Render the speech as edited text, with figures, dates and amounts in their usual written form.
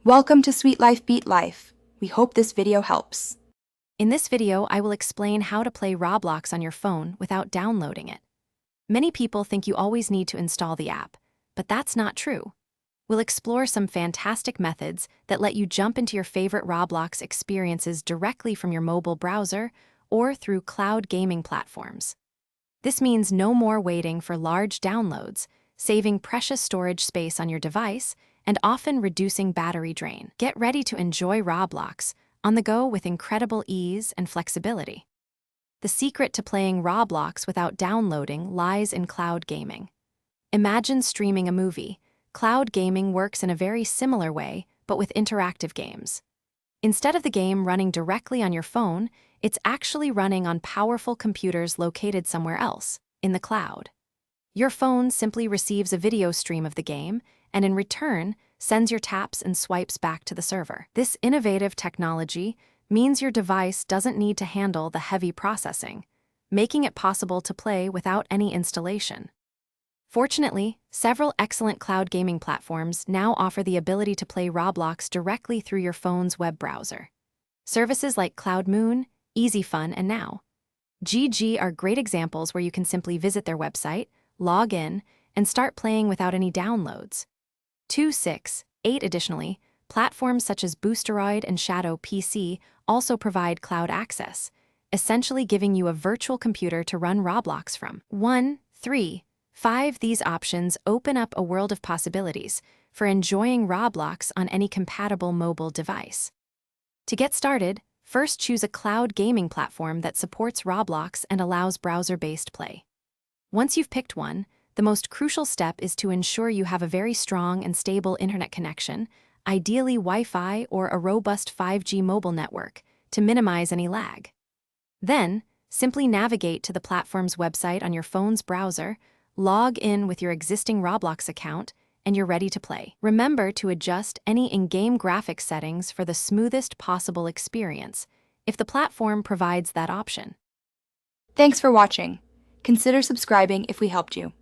Welcome to Sweet Life Beat Life. We hope this video helps. In this video, I will explain how to play Roblox on your phone without downloading it. Many people think you always need to install the app, but that's not true. We'll explore some fantastic methods that let you jump into your favorite Roblox experiences directly from your mobile browser or through cloud gaming platforms. This means no more waiting for large downloads, saving precious storage space on your device, and often reducing battery drain. Get ready to enjoy Roblox on the go with incredible ease and flexibility. The secret to playing Roblox without downloading lies in cloud gaming. Imagine streaming a movie. Cloud gaming works in a very similar way, but with interactive games. Instead of the game running directly on your phone, it's actually running on powerful computers located somewhere else, in the cloud. Your phone simply receives a video stream of the game, and in return, sends your taps and swipes back to the server. This innovative technology means your device doesn't need to handle the heavy processing, making it possible to play without any installation. Fortunately, several excellent cloud gaming platforms now offer the ability to play Roblox directly through your phone's web browser. Services like CloudMoon, EasyFun, and Now. GG are great examples where you can simply visit their website, log in, and start playing without any downloads. 8 additionally, platforms such as Boosteroid and Shadow PC also provide cloud access, essentially giving you a virtual computer to run Roblox from. 5 These options open up a world of possibilities for enjoying Roblox on any compatible mobile device. To get started, first choose a cloud gaming platform that supports Roblox and allows browser-based play. Once you've picked one, the most crucial step is to ensure you have a very strong and stable internet connection, ideally Wi-Fi or a robust 5G mobile network, to minimize any lag. Then, simply navigate to the platform's website on your phone's browser, log in with your existing Roblox account, and you're ready to play. Remember to adjust any in-game graphics settings for the smoothest possible experience, if the platform provides that option. Thanks for watching. Consider subscribing if we helped you.